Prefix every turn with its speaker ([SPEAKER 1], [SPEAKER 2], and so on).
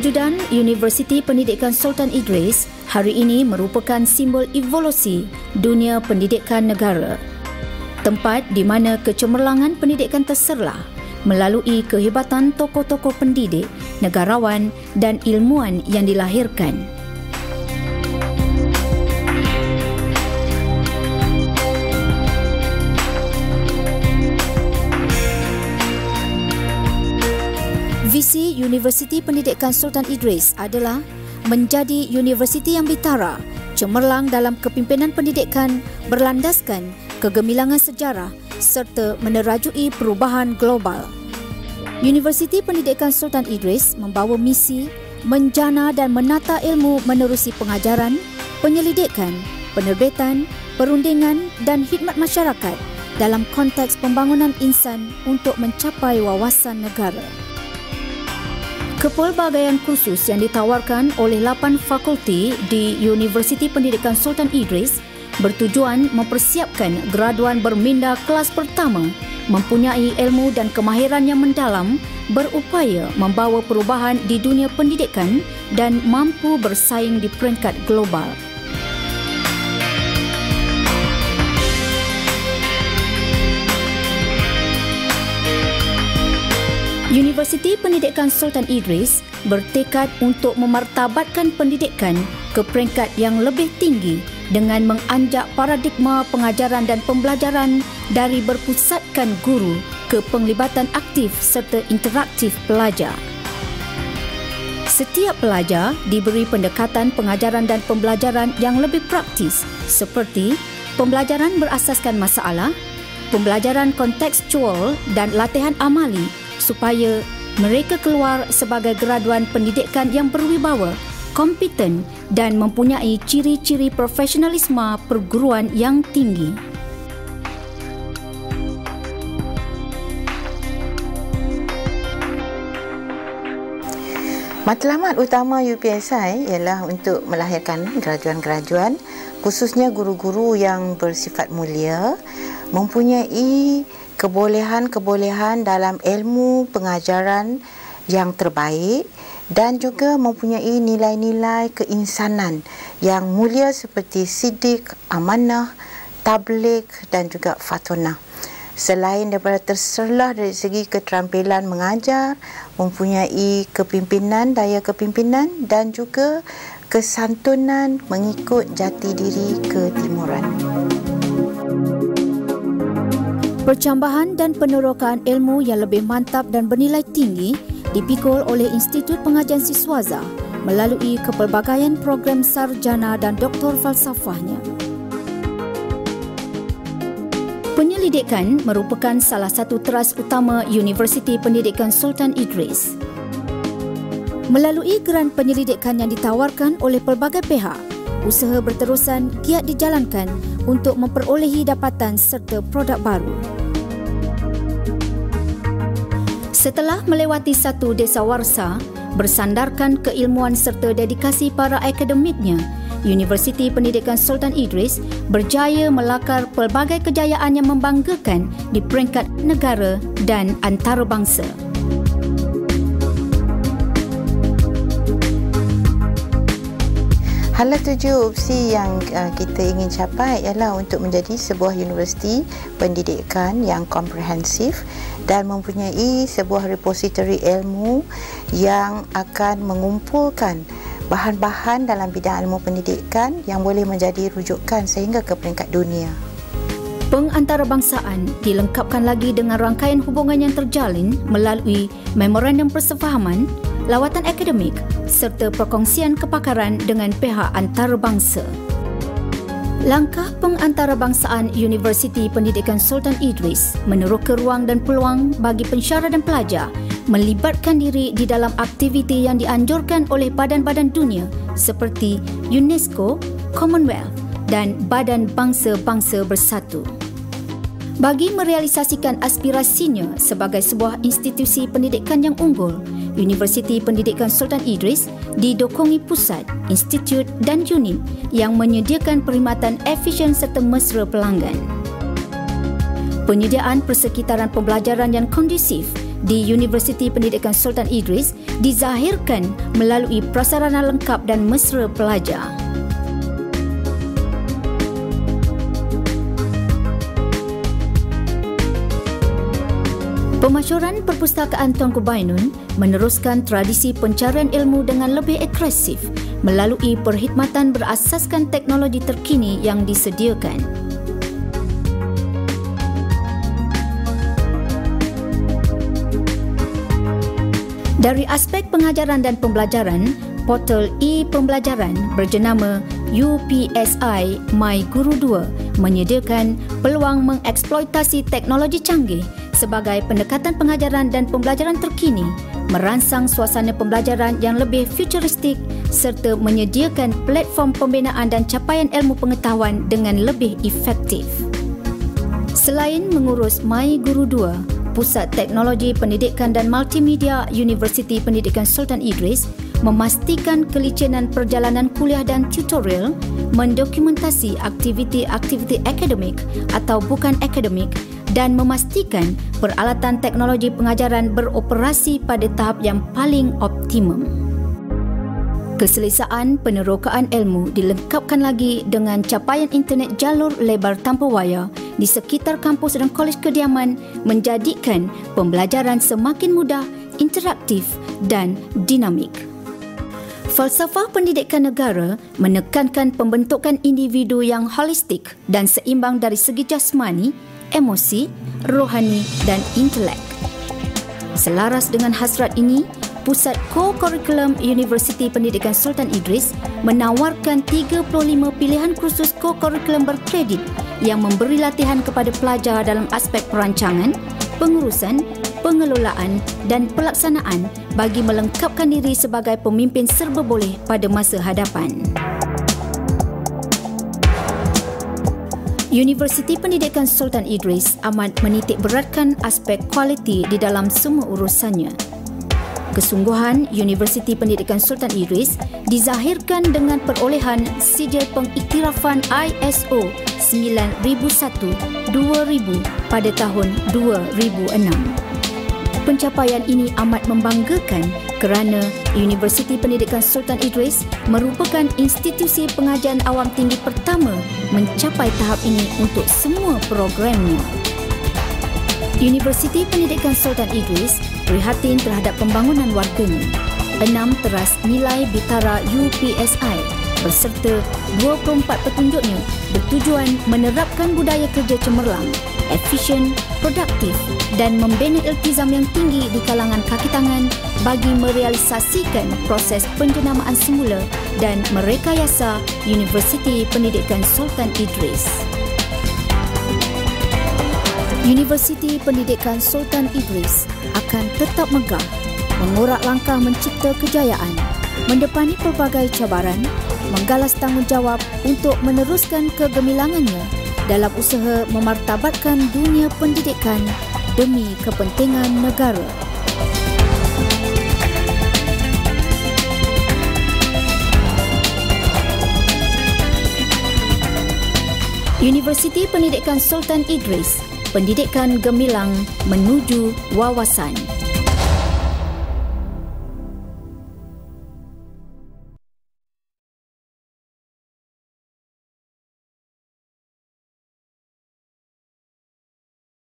[SPEAKER 1] Kewujudan Universiti Pendidikan Sultan Idris hari ini merupakan simbol evolusi dunia pendidikan negara. Tempat di mana kecemerlangan pendidikan terserlah melalui kehebatan tokoh-tokoh pendidik, negarawan dan ilmuwan yang dilahirkan. Visi Universiti Pendidikan Sultan Idris adalah menjadi universiti yang bitara, cemerlang dalam kepimpinan pendidikan, berlandaskan kegemilangan sejarah serta menerajui perubahan global. Universiti Pendidikan Sultan Idris membawa misi menjana dan menata ilmu menerusi pengajaran, penyelidikan, penerbitan, perundingan dan khidmat masyarakat dalam konteks pembangunan insan untuk mencapai wawasan negara. Kepelbagaian khusus yang ditawarkan oleh 8 fakulti di Universiti Pendidikan Sultan Idris bertujuan mempersiapkan graduan berminda kelas pertama mempunyai ilmu dan kemahiran yang mendalam, berupaya membawa perubahan di dunia pendidikan dan mampu bersaing di peringkat global. Universiti Pendidikan Sultan Idris bertekad untuk memartabatkan pendidikan ke peringkat yang lebih tinggi dengan menganjak paradigma pengajaran dan pembelajaran dari berpusatkan guru ke penglibatan aktif serta interaktif pelajar. Setiap pelajar diberi pendekatan pengajaran dan pembelajaran yang lebih praktis seperti pembelajaran berasaskan masalah, pembelajaran kontekstual dan latihan amali supaya mereka keluar sebagai graduan pendidikan yang berwibawa, kompeten dan mempunyai ciri-ciri profesionalisme perguruan yang tinggi.
[SPEAKER 2] Matlamat utama UPSI ialah untuk melahirkan graduan-graduan, khususnya guru-guru yang bersifat mulia, mempunyai kebolehan-kebolehan dalam ilmu pengajaran yang terbaik dan juga mempunyai nilai-nilai keinsanan yang mulia seperti sidik, amanah, tabligh dan juga fatonah. Selain daripada terserlah dari segi keterampilan mengajar, mempunyai kepimpinan, daya kepimpinan dan juga kesantunan mengikut jati diri ketimuran.
[SPEAKER 1] Percambahan dan penerokaan ilmu yang lebih mantap dan bernilai tinggi dipikul oleh Institut Pengajian Siswaza melalui kepelbagaian program sarjana dan doktor falsafahnya. Penyelidikan merupakan salah satu teras utama Universiti Pendidikan Sultan Idris. Melalui geran penyelidikan yang ditawarkan oleh pelbagai pihak, usaha berterusan giat dijalankan untuk memperolehi dapatan serta produk baru. Setelah melewati satu desawarsa, bersandarkan keilmuan serta dedikasi para akademiknya, Universiti Pendidikan Sultan Idris berjaya melakar pelbagai kejayaan yang membanggakan di peringkat negara dan antarabangsa.
[SPEAKER 2] Hala tuju opsi yang kita ingin capai ialah untuk menjadi sebuah universiti pendidikan yang komprehensif dan mempunyai sebuah repository ilmu yang akan mengumpulkan bahan-bahan dalam bidang ilmu pendidikan yang boleh menjadi rujukan sehingga ke peringkat dunia.
[SPEAKER 1] Pengantarbangsaan dilengkapkan lagi dengan rangkaian hubungan yang terjalin melalui memorandum persefahaman, lawatan akademik serta perkongsian kepakaran dengan pihak antarabangsa. Langkah pengantarbangsaan Universiti Pendidikan Sultan Idris meneroka ruang dan peluang bagi pensyarah dan pelajar melibatkan diri di dalam aktiviti yang dianjurkan oleh badan-badan dunia seperti UNESCO, Commonwealth dan Badan Bangsa-Bangsa Bersatu. Bagi merealisasikan aspirasinya sebagai sebuah institusi pendidikan yang unggul, Universiti Pendidikan Sultan Idris didokongi pusat, institut dan unit yang menyediakan perkhidmatan efisien serta mesra pelanggan. Penyediaan persekitaran pembelajaran yang kondusif di Universiti Pendidikan Sultan Idris dizahirkan melalui prasarana lengkap dan mesra pelajar. Pemasyuran Perpustakaan Tunku Bainun meneruskan tradisi pencarian ilmu dengan lebih agresif melalui perkhidmatan berasaskan teknologi terkini yang disediakan. Dari aspek pengajaran dan pembelajaran, portal e-pembelajaran berjenama UPSI My Guru 2 menyediakan peluang mengeksploitasi teknologi canggih sebagai pendekatan pengajaran dan pembelajaran terkini, merangsang suasana pembelajaran yang lebih futuristik serta menyediakan platform pembinaan dan capaian ilmu pengetahuan dengan lebih efektif. Selain mengurus My Guru 2, Pusat Teknologi Pendidikan dan Multimedia Universiti Pendidikan Sultan Idris memastikan kelincinan perjalanan kuliah dan tutorial, mendokumentasi aktiviti-aktiviti akademik atau bukan akademik dan memastikan peralatan teknologi pengajaran beroperasi pada tahap yang paling optimum. Keselesaan penerokaan ilmu dilengkapkan lagi dengan capaian internet jalur lebar tanpa wayar di sekitar kampus dan kolej kediaman menjadikan pembelajaran semakin mudah, interaktif dan dinamik. Falsafah pendidikan negara menekankan pembentukan individu yang holistik dan seimbang dari segi jasmani, emosi, rohani dan intelek. Selaras dengan hasrat ini, Pusat Co-Curriculum Universiti Pendidikan Sultan Idris menawarkan 35 pilihan kursus co-curriculum berkredit yang memberi latihan kepada pelajar dalam aspek perancangan, pengurusan, pengelolaan dan pelaksanaan bagi melengkapkan diri sebagai pemimpin serba boleh pada masa hadapan. Universiti Pendidikan Sultan Idris amat menitik beratkan aspek kualiti di dalam semua urusannya. Kesungguhan Universiti Pendidikan Sultan Idris dizahirkan dengan perolehan sijil pengiktirafan ISO 9001-2000 pada tahun 2006. Pencapaian ini amat membanggakan kerana Universiti Pendidikan Sultan Idris merupakan institusi pengajian awam tinggi pertama mencapai tahap ini untuk semua programnya. Universiti Pendidikan Sultan Idris prihatin terhadap pembangunan warganya. 6 teras nilai Bitara UPSI berserta 24 petunjuknya bertujuan menerapkan budaya kerja cemerlang, efisien, produktif dan membina iltizam yang tinggi di kalangan kaki tangan bagi merealisasikan proses penjenamaan semula dan merekayasa Universiti Pendidikan Sultan Idris. Universiti Pendidikan Sultan Idris akan tetap megah, mengorak langkah mencipta kejayaan, mendepani pelbagai cabaran, menggalas tanggungjawab untuk meneruskan kegemilangannya dalam usaha memartabatkan dunia pendidikan demi kepentingan negara. Universiti Pendidikan Sultan Idris, pendidikan gemilang menuju wawasan.